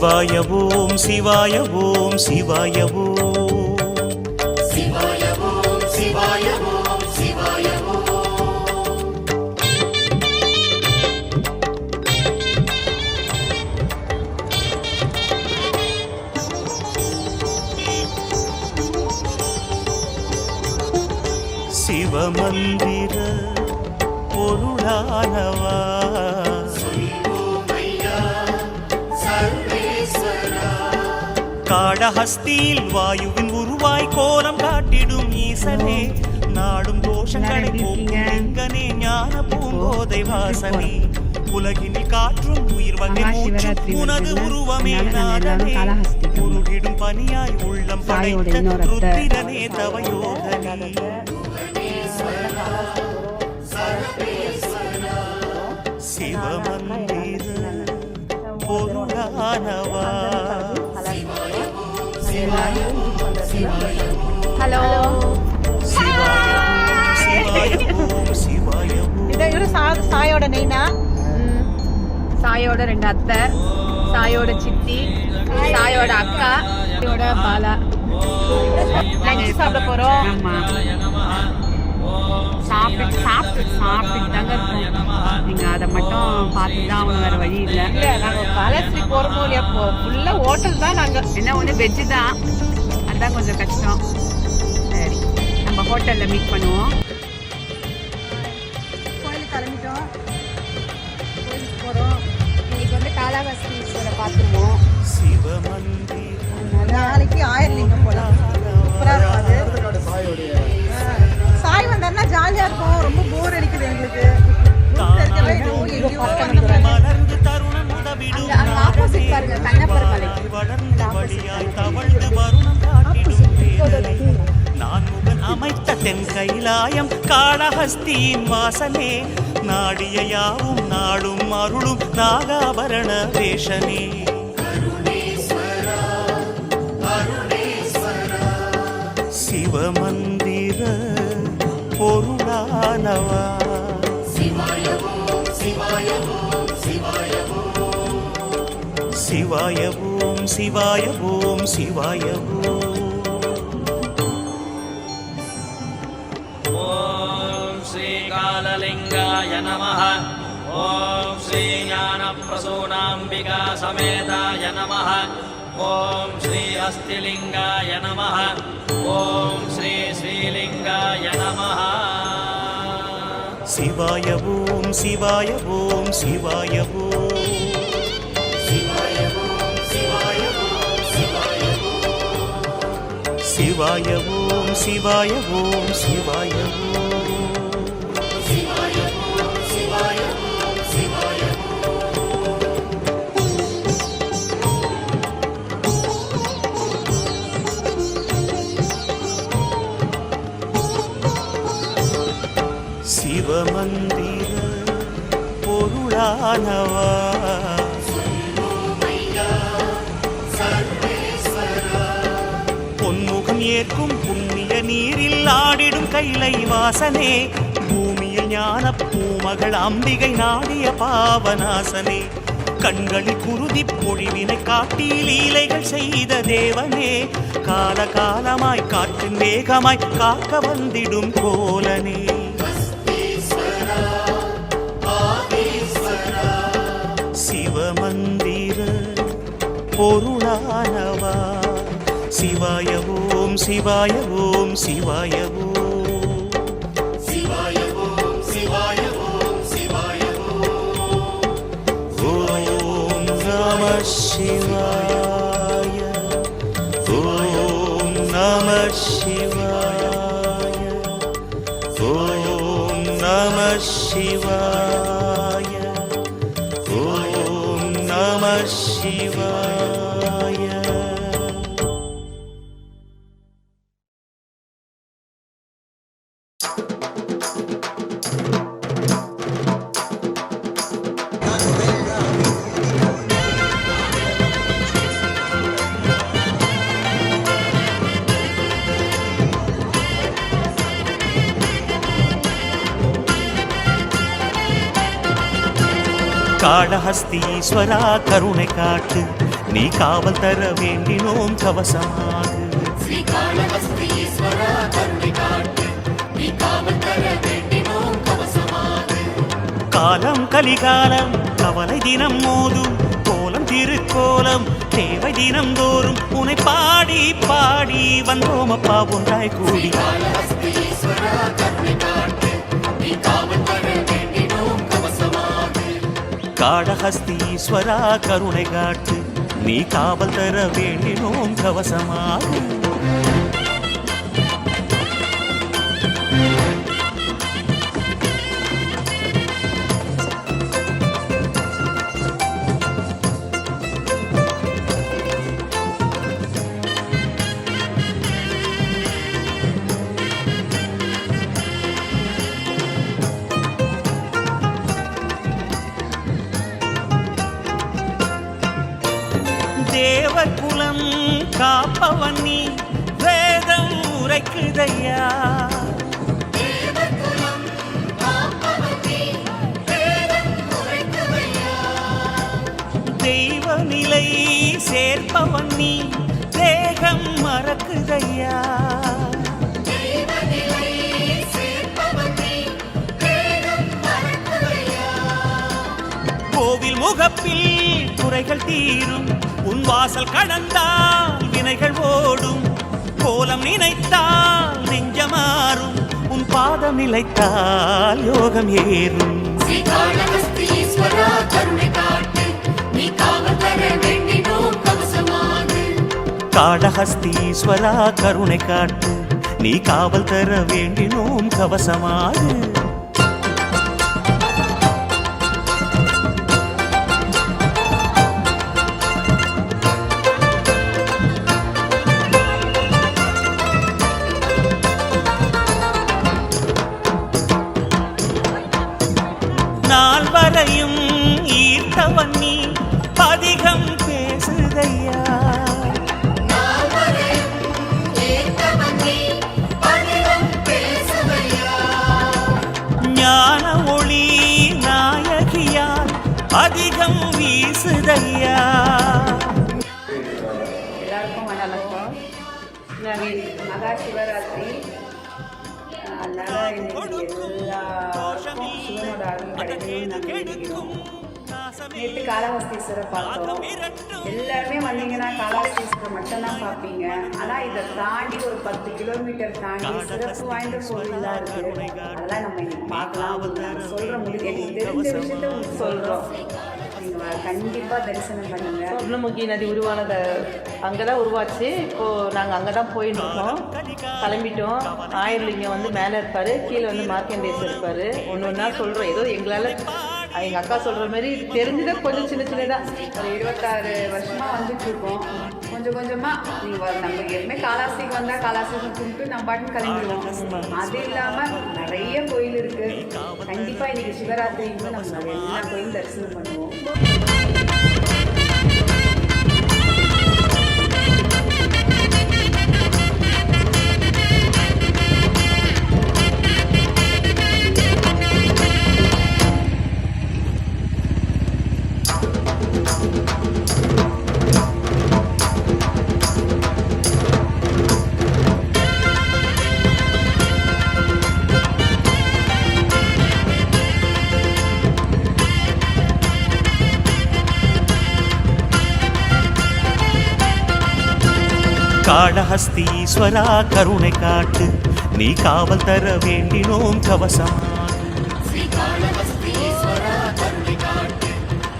சிவாய ஓம் சிவாய ஓம் சிவாய ஓம் சிவாய ஓம் சிவாய ஓம் சிவாய ஓம். சிவமந்திர பொருளானவா காடஹஸ்தியில் வாயுவின் உருவாய் கோலம் காட்டிடும் ஈசனே, நாடும் தோஷங்களை போக்கும் லிங்கனே, ஞான பூங்கோதை வாசனே, உலகினில் காற்றும் உயிர் வகை மூச்சும் உனது உருவமே நாதனே, உருகிடும் பனியாய் உள்ளம் படைத்த ருத்திரனே தவயோகனே. சிவமந்திர பொருளானவா. ஹலோ, இவரு சாயோட நெய்னா, சாயோட 2 அத்தை, சாயோட சித்தி, சாயோட அக்கா, சாயோட பாலா. லஞ்ச் சாப்பிட போறோம். ஆமா, சாப்பிட்டு தாங்க இருக்கும். நீங்க அதை மட்டும் பார்த்துதான் அவங்க வேற வழி இல்லை. இல்ல நாங்க காலேஜ் போறோமோ இல்லையா, ஃபுல்லா ஹோட்டல் தான். நாங்க என்ன ஒண்ணு வெஜ்ஜு தான், அதுதான் கொஞ்சம் கஷ்டம். சரி, நம்ம ஹோட்டல்ல மீட் பண்ணுவோம். கோயிலுக்கு கிளம்பிட்டோம், கோயிலுக்கு போறோம். இன்னைக்கு காளஹஸ்தீஸ்வரரை பார்த்துருவோம். நாளைக்கு ஆயிரலிங்கம் போலாம். சூப்பரா இருக்காது. சாய் வந்தாருன்னா ஜாலியா இருக்கும். ரொம்ப போர் அடிக்குது எங்களுக்கு. ஆப்போசிட் பாருங்க, கண்ணப்பர் கலை. நான் முகன் அமைத்த தென் கைலாயம் காளஹஸ்தியின் வாசனே, நாடிய யாவும் நாடும் அருளும் நாகாபரண வேஷனே. சிவமந்திர பொருளானவா. சிவாய ஓம் சிவாய ஓம் சிவாய ஓம். சிவாய ஓம் சிவாய ஓம் சிவாய ஓம். ஓம் ஸ்ரீ காலலிங்காய நமः. ஓம் ஸ்ரீ ஞானப்பிரசூனாம்பிகா சமேதாய நமः. ஓம் ஸ்ரீ அஸ்திலிங்காய நமः. ஓம் ஸ்ரீ ஸ்ரீலிங்காய நமः. சிவாய ஓம் சிவாய ஓம் சிவாய ஓம். சிவாய ஓம் சிவாய ஓம் சிவாய ஓம். சிவாய ஓம் சிவாய ஓம் சிவாய ஓம். சிவாய ஓம் சிவாய ஓம் சிவாய சிவமந்திர பொருளானவா. பொன்முகம் ஏற்கும் புண்ணிய நீரில் ஆடிடும் கைலை வாசனே, பூமியில் ஞான பூமகள் அம்பிகை நாடிய பாவநாசனே, கண்களில் குருதி பொழிவினை காட்டி லீலைகள் செய்த தேவனே, காலகாலமாய் காற்றின் வேகமாய் காக்க வந்திடும் கோலனே. சிவமந்திர பொருளானவா. சிவாய ஓம் சிவாய ஓம் சிவாய ஓம். சிவாய ஓம் சிவாய ஓம் சிவாய ஓம். ஓம் நம சிவாய. ஓம் நம சிவாய. ஓம் நம சிவாய. ஓம் நம சிவாய. காளஹஸ்தீஸ்வரா கருணை காட்டு, நீ காவல் தர வேண்டினோம் கவசமாகு. ஸ்ரீகாளஹஸ்தீஸ்வரா கருணை காட்டு, நீ காவல் தர வேண்டினோம் கவசமாகு. காலம் கலிகாலம் கவலை தினம் மோதும் கோலம் திருக்கோலம் தேவை தினம் தோறும் உனை பாடி பாடி வந்தோம் அப்பா ஒன்றாய் கூடி. ஸ்ரீகாளஹஸ்தீஸ்வரா கருணை காட்டு, நீ காவல் தர வேண்டினோம் கவசமாகு. காளஹஸ்தீஸ்வரா கருணை காட்டு, நீ காவல் தர வேண்டினோம் கவசமாகு. தேவகுலம் காப்பவன் நீ வேதம் உரைக்குதையா. தெய்வ நிலை சேர்ப்பவன் நீ தேகம் மறக்குதையா. கோவில் முகப்பில் குறைகள் தீரும், உன் வாசல் கடந்தால் வினைகள் ஓடும். கோலம் நினைத்தால் நெஞ்சமாறும், உன் பாதம் நிலைத்தால் யோகம் ஏறும். ஸ்ரீகாளஹஸ்தீஸ்வரா கருணை காட்டு, நீ காவல் தர வேண்டினோம் கவசமாகு. காளஹஸ்தீஸ்வரா கருணை காட்டு, நீ காவல் தர வேண்டினோம் கவசமாகு. நாள் வரையும் ஈர்த்தவன் நீ அதிகம் பேசுதையா. ஞான ஒளி நாயகியால் அதிகம் வீசுதையா. எல்லாருக்கும் வணக்கம். மகா சிவராத்திரி, அதனால இன்னைக்கு எல்லாருக்கும் சிவனோட அருள் கிடைக்கணும்னு நாங்கள் வேண்டிக்கிறோம். நேற்று காளஹஸ்தீஸ்வரர் பார்த்தோம். எல்லாருமே வந்தீங்கன்னா காளஹஸ்தீஸ்வரர் மட்டும்தான் பார்ப்பீங்க. ஆனால் இதை தாண்டி ஒரு 10 கிலோமீட்டர் தாண்டி சிறப்பு வாய்ந்த கோவில்லாம் இருக்குது. அதெல்லாம் நம்ம இன்னைக்கு பார்க்கலாம். நாங்கள் சொல்கிற முடியும், எனக்கு தெரிஞ்ச விஷயத்த உங்களுக்கு சொல்கிறோம். நீங்கள் கண்டிப்பாக தரிசனம் பண்ணுங்க. சொர்ணமுகி நதி உருவானதை அங்கே தான் உருவாச்சு. இப்போது நாங்கள் அங்கே தான் போயின்னு இருக்கோம், கிளம்பிட்டோம். ஆயிரலிங்கம் வந்து மேலே இருப்பார், கீழே வந்து மார்க்கண்டேஸ்வரர் இருப்பார். ஒன்று ஒன்றா சொல்கிறோம். ஏதோ எங்களால் எங்கள் அக்கா சொல்கிற மாதிரி தெரிஞ்சதை கொஞ்சம் சின்ன சின்னதாக ஒரு 26 வருஷமாக வந்துட்டுருக்கோம். கொஞ்சம் கொஞ்சமாக நீங்கள் நம்ம எப்பவுமே காலாஸ்திக்கு வந்தால் காலாஸ்திக்கு கும்பிட்டு நம்ம பாட்டுன்னு கிளம்பிடுவோம். அது இல்லாமல் நிறைய கோயில் இருக்குது. கண்டிப்பாக இன்றைக்கி சிவராத்திரிக்கு நம்ம எல்லா கோயிலும் தரிசனம் பண்ணுவோம். காளஹஸ்தீஸ்வரா கருணை காட்டு, நீ காவல் தர வேண்டினோம் கவசமாகு. ஸ்ரீகாளஹஸ்தீஸ்வரா கருணை காட்டு,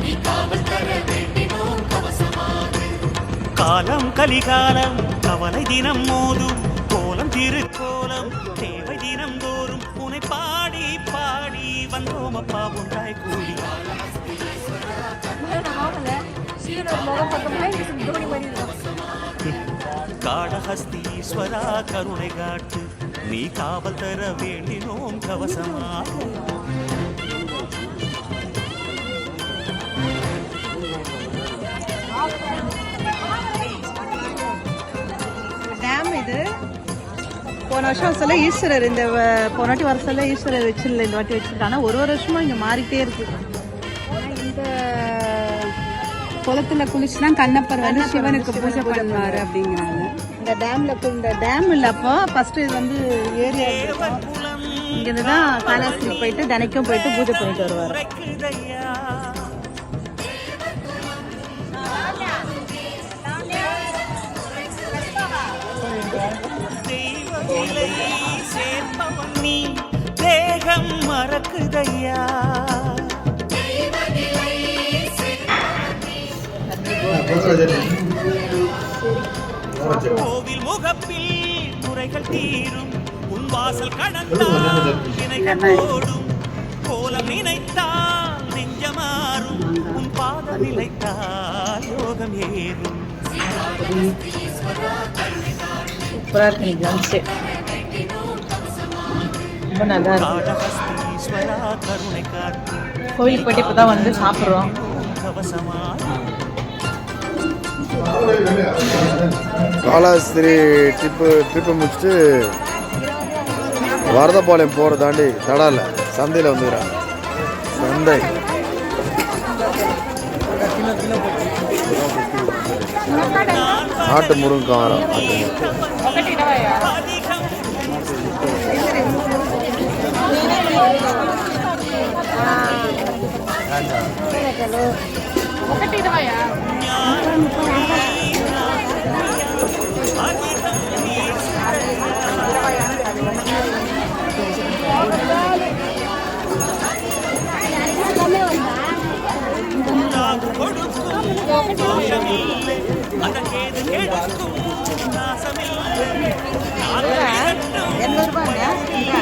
நீ காவல் தர வேண்டினோம் கவசமாகு. காலம் கலிகாலம் கவலை தினம் மோதும் கோலம் திருக்கோலம் தேவை தினம் தோறும் உனை பாடி பாடி வந்தோம் அப்பா ஒன்றாய் கூடி. காளஹஸ்தீஸ்வரா கருணை காட்டு, நீ காவல் தர வேண்டினோம் கவசமாக. டேம் இது போன வருஷம் சொல்ல ஈஸ்வரர், இந்த போன வாட்டி வர சொல்ல ஈஸ்வரர் வச்சிடல, இந்த வாட்டி வச்சிருக்காங்க. ஒரு வருஷமா இங்கே மாறிட்டே இருக்கு. இந்த குளத்துல குளிச்சுனா கண்ணப்பர் வந்து சிவனுக்கு பூஜை பண்ணுவாரு அப்படிங்கிறாங்க. இந்த டேம் இல்லை. அப்போ ஃபர்ஸ்ட் இது வந்து ஏரியா இங்கிருந்து தான் காலாஸ்திரி போயிட்டு தினைக்கும் போயிட்டு பூஜை பண்ணிட்டு வருவார். தெய்வநிலை சேர்ப்பவன் நீ தேகம் மறக்குதையா. கோவில் முகப்பில் முறைகள் தீரும் உன் வாசல் கடந்தால் வினைகள் ஓடும். கோலம் நினைத்தால் நெஞ்சமாறும் உன் பாதம் நிலைத்தால் யோகம் ஏறும். சூப்பராக இருக்கு நீ ஜங்ஷே, ரொம்ப நல்லா இருக்கு. காளஹஸ்தீஸ்வரா கருணை காட்டு கோவிலுக்கு போயிட்டு இப்போ தான் வந்து சாப்பிட்றோம். கவசமா காலாஸ்திரி ட்ரிப்பு முடிச்சுட்டு வரதபாளையம் போகிற தாண்டி தடால சந்தையில் வந்துக்கிறான். சந்தை நாட்டு முருங்கைக்காய்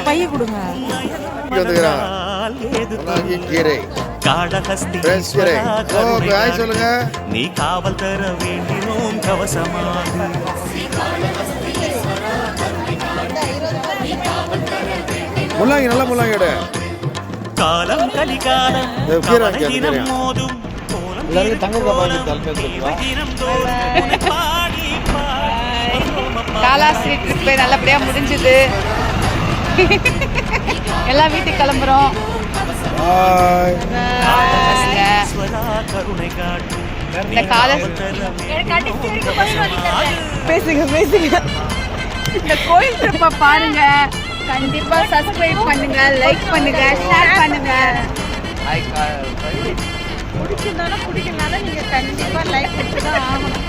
பைய கொடுங்க. கீரை காளஹஸ்தீஸ்வரா சொல்லுங்க. நீ காவல் தர வேண்டினோம் கவசமாக. முள்ளாங்கி நல்ல முள்ளாங்கி எடு. காலம் கலிகாலம் கவலை தினம் மோதும் கோலம் தினம் தோறும் பாடி காலாஸ்திரி ட்ரிப் நல்லபடியா முடிஞ்சது. எல்லாம் வீட்டுக்கு கிளம்புறோம். கருணை காட்டு இந்த பேசுங்க. இந்த கோயில் ட்ரிப்பை பாருங்க. கண்டிப்பா சப்ஸ்கிரைப் பண்ணுங்க, லைக் பண்ணுங்க, ஷேர் பண்ணுங்க. பிடிச்சிருந்தாலும் பிடிக்கலனாலும் நீங்க கண்டிப்பா லைக் பண்ணிட்டு தான் ஆகணும்.